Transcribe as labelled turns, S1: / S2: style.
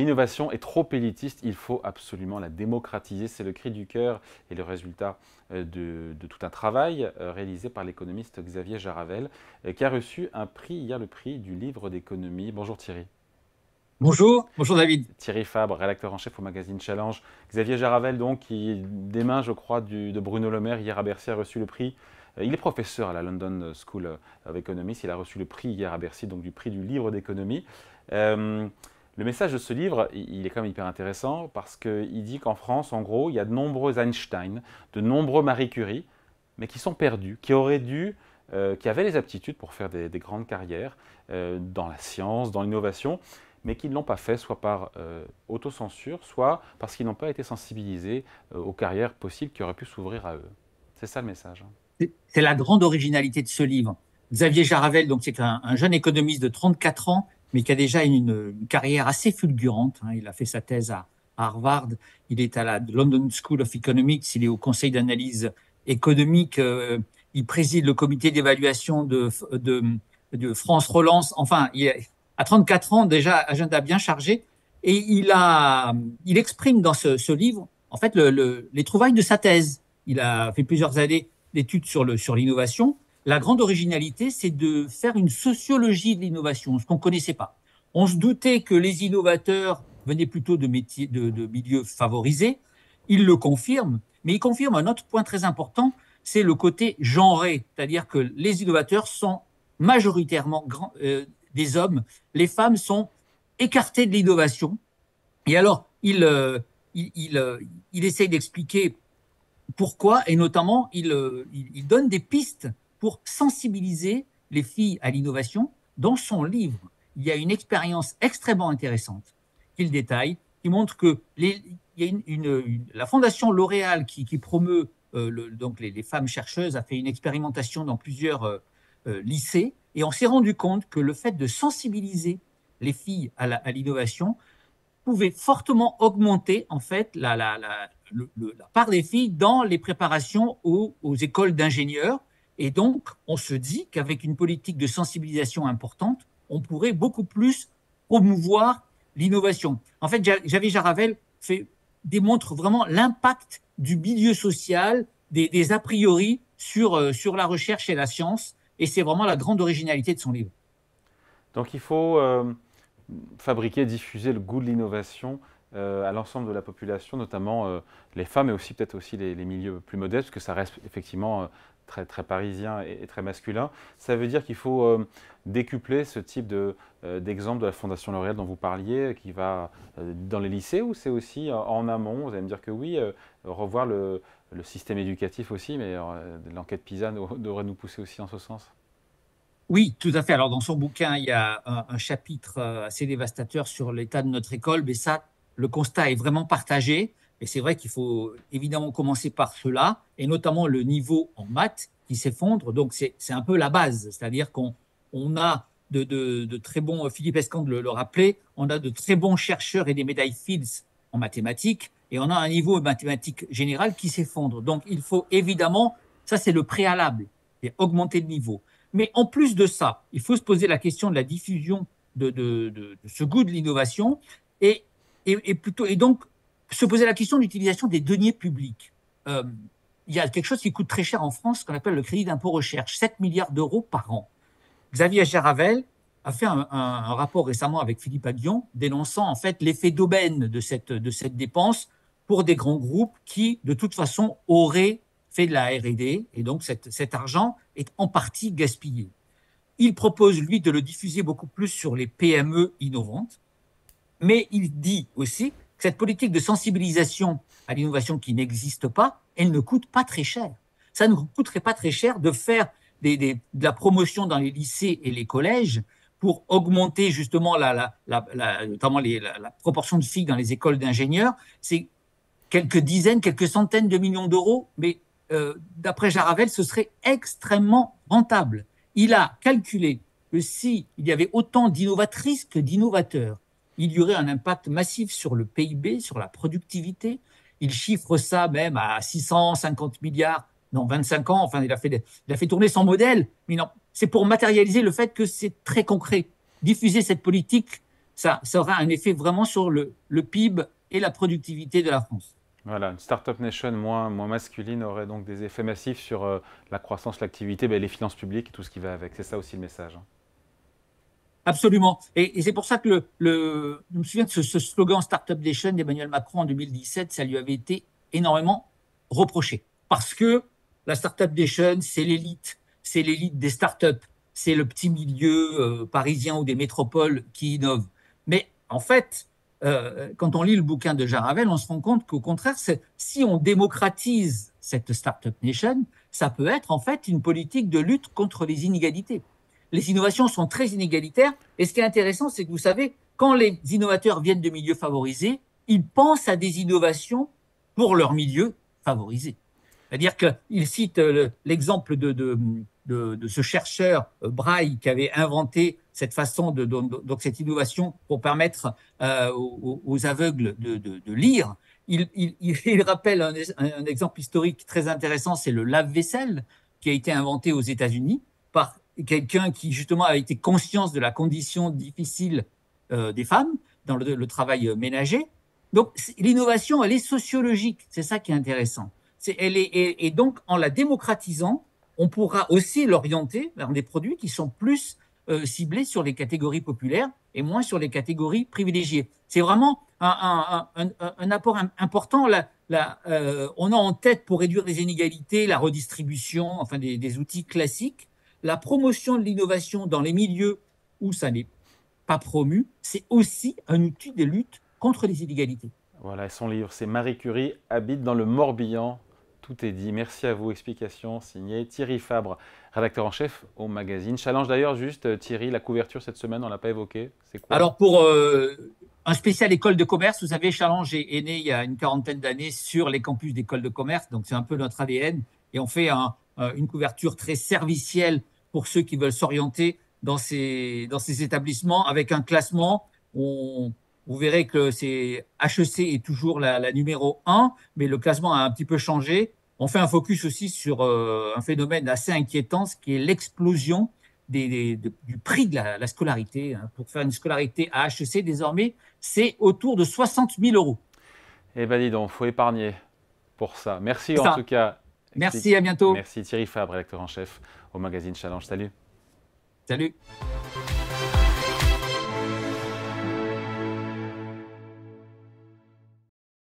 S1: l'innovation est trop élitiste, il faut absolument la démocratiser. C'est le cri du cœur et le résultat de tout un travail réalisé par l'économiste Xavier Jaravel, qui a reçu un prix hier, le prix du livre d'économie. Bonjour Thierry.
S2: Bonjour David.
S1: Thierry Fabre, rédacteur en chef au magazine Challenge. Xavier Jaravel, donc, qui, des mains, je crois, de Bruno Le Maire, hier à Bercy, a reçu le prix. Il est professeur à la London School of Economics. Il a reçu le prix hier à Bercy, donc du prix du livre d'économie. Le message de ce livre, il est quand même hyper intéressant parce qu'il dit qu'en France, en gros, il y a de nombreux Einstein, de nombreux Marie Curie, mais qui sont perdus, qui auraient dû, qui avaient les aptitudes pour faire des grandes carrières dans la science, dans l'innovation, mais qui ne l'ont pas fait, soit par autocensure, soit parce qu'ils n'ont pas été sensibilisés aux carrières possibles qui auraient pu s'ouvrir à eux. C'est ça le message.
S2: C'est la grande originalité de ce livre. Xavier Jaravel, donc c'est un jeune économiste de 34 ans, mais qui a déjà une carrière assez fulgurante. Il a fait sa thèse à Harvard, il est à la London School of Economics, il est au conseil d'analyse économique, il préside le comité d'évaluation de France Relance. Enfin, à 34 ans, déjà, agenda bien chargé. Et il exprime dans ce livre, en fait, les trouvailles de sa thèse. Il a fait plusieurs années d'études sur l'innovation. La grande originalité, c'est de faire une sociologie de l'innovation, ce qu'on ne connaissait pas. On se doutait que les innovateurs venaient plutôt de milieux favorisés. Il le confirme, mais il confirme un autre point très important, c'est le côté genré, c'est-à-dire que les innovateurs sont majoritairement des hommes. Les femmes sont écartées de l'innovation. Et alors, il essaye d'expliquer pourquoi, et notamment, il donne des pistes pour sensibiliser les filles à l'innovation. Dans son livre, il y a une expérience extrêmement intéressante qu'il détaille, qui montre que il y a la Fondation L'Oréal qui promeut donc les femmes chercheuses a fait une expérimentation dans plusieurs lycées, et on s'est rendu compte que le fait de sensibiliser les filles à l'innovation pouvait fortement augmenter en fait la part des filles dans les préparations aux écoles d'ingénieurs. Et donc, on se dit qu'avec une politique de sensibilisation importante, on pourrait beaucoup plus promouvoir l'innovation. En fait, Xavier Jaravel démontre vraiment l'impact du milieu social, des a priori sur la recherche et la science. Et c'est vraiment la grande originalité de son livre.
S1: Donc il faut fabriquer, diffuser le goût de l'innovation à l'ensemble de la population, notamment les femmes, et aussi peut-être aussi les milieux plus modestes, parce que ça reste effectivement très, très parisien et très masculin. Ça veut dire qu'il faut décupler ce type d'exemple de la Fondation L'Oréal dont vous parliez, qui va dans les lycées, ou c'est aussi en amont? Vous allez me dire que oui, revoir le système éducatif aussi, mais l'enquête PISA devrait nous pousser aussi en ce sens.
S2: Oui, tout à fait. Alors, dans son bouquin, il y a un chapitre assez dévastateur sur l'état de notre école, mais ça, le constat est vraiment partagé. Et c'est vrai qu'il faut évidemment commencer par cela, et notamment le niveau en maths qui s'effondre. Donc, c'est un peu la base. C'est-à-dire qu'on a de très bons, Philippe Escande le rappelait, on a de très bons chercheurs et des médailles Fields en mathématiques, et on a un niveau mathématique général qui s'effondre. Donc, il faut évidemment, ça c'est le préalable, et augmenter le niveau. Mais en plus de ça, il faut se poser la question de la diffusion de ce goût de l'innovation et donc se poser la question de l'utilisation des deniers publics. Il y a quelque chose qui coûte très cher en France, qu'on appelle le crédit d'impôt recherche, 7 milliards d'euros par an. Xavier Jaravel a fait un rapport récemment avec Philippe Aghion dénonçant en fait l'effet d'aubaine de cette dépense pour des grands groupes qui, de toute façon, auraient fait de la R&D, et donc cet argent est en partie gaspillé. Il propose, lui, de le diffuser beaucoup plus sur les PME innovantes, mais il dit aussi que cette politique de sensibilisation à l'innovation qui n'existe pas, elle ne coûte pas très cher. Ça ne coûterait pas très cher de faire de la promotion dans les lycées et les collèges pour augmenter justement notamment la proportion de filles dans les écoles d'ingénieurs. C'est quelques dizaines, quelques centaines de millions d'euros, mais d'après Jaravel, ce serait extrêmement rentable. Il a calculé que s'il y avait autant d'innovatrices que d'innovateurs, il y aurait un impact massif sur le PIB, sur la productivité. Il chiffre ça même à 650 milliards dans 25 ans. Enfin, il a fait tourner son modèle, mais non, c'est pour matérialiser le fait que c'est très concret. Diffuser cette politique, ça aura un effet vraiment sur le PIB et la productivité de la France.
S1: Voilà, une Startup Nation moins masculine aurait donc des effets massifs sur la croissance, l'activité, les finances publiques et tout ce qui va avec. C'est ça aussi le message.
S2: Absolument. Et c'est pour ça que je me souviens de ce slogan Startup Nation d'Emmanuel Macron en 2017, ça lui avait été énormément reproché. Parce que la Startup Nation, c'est l'élite des startups, c'est le petit milieu parisien ou des métropoles qui innovent. Mais en fait, quand on lit le bouquin de Jaravel, on se rend compte qu'au contraire, si on démocratise cette Startup Nation, ça peut être en fait une politique de lutte contre les inégalités. Les innovations sont très inégalitaires. Et ce qui est intéressant, c'est que vous savez, quand les innovateurs viennent de milieux favorisés, ils pensent à des innovations pour leur milieu favorisé. C'est-à-dire qu'il cite l'exemple de ce chercheur Braille qui avait inventé cette façon donc cette innovation pour permettre aux aveugles de lire. Il rappelle un exemple historique très intéressant, c'est le lave-vaisselle qui a été inventé aux États-Unis par quelqu'un qui justement a été conscient de la condition difficile des femmes dans le travail ménager. Donc l'innovation, elle est sociologique, c'est ça qui est intéressant. Et donc en la démocratisant, on pourra aussi l'orienter vers des produits qui sont plus ciblés sur les catégories populaires et moins sur les catégories privilégiées. C'est vraiment un apport important. On a en tête pour réduire les inégalités la redistribution, enfin des outils classiques. La promotion de l'innovation dans les milieux où ça n'est pas promu, c'est aussi un outil de lutte contre les inégalités.
S1: Voilà, son livre, c'est Marie Curie habite dans le Morbihan. Tout est dit. Merci à vous. Explication signée Thierry Fabre, rédacteur en chef au magazine Challenge. D'ailleurs, juste Thierry, la couverture cette semaine, on ne l'a pas évoqué. C'est quoi?
S2: Alors, pour un spécial école de commerce, vous savez, Challenge est né il y a une quarantaine d'années sur les campus d'école de commerce. Donc, c'est un peu notre ADN. Et on fait une couverture très servicielle pour ceux qui veulent s'orienter dans ces établissements avec un classement. Vous verrez que c'est HEC est toujours la numéro 1, mais le classement a un petit peu changé. On fait un focus aussi sur un phénomène assez inquiétant, ce qui est l'explosion du prix de la scolarité. Pour faire une scolarité à HEC, désormais, c'est autour de 60 000 euros.
S1: Eh bien, dis donc, il faut épargner pour ça. Merci en tout cas.
S2: Merci, à bientôt.
S1: Merci Thierry Fabre, rédacteur en chef au magazine Challenge. Salut.
S2: Salut.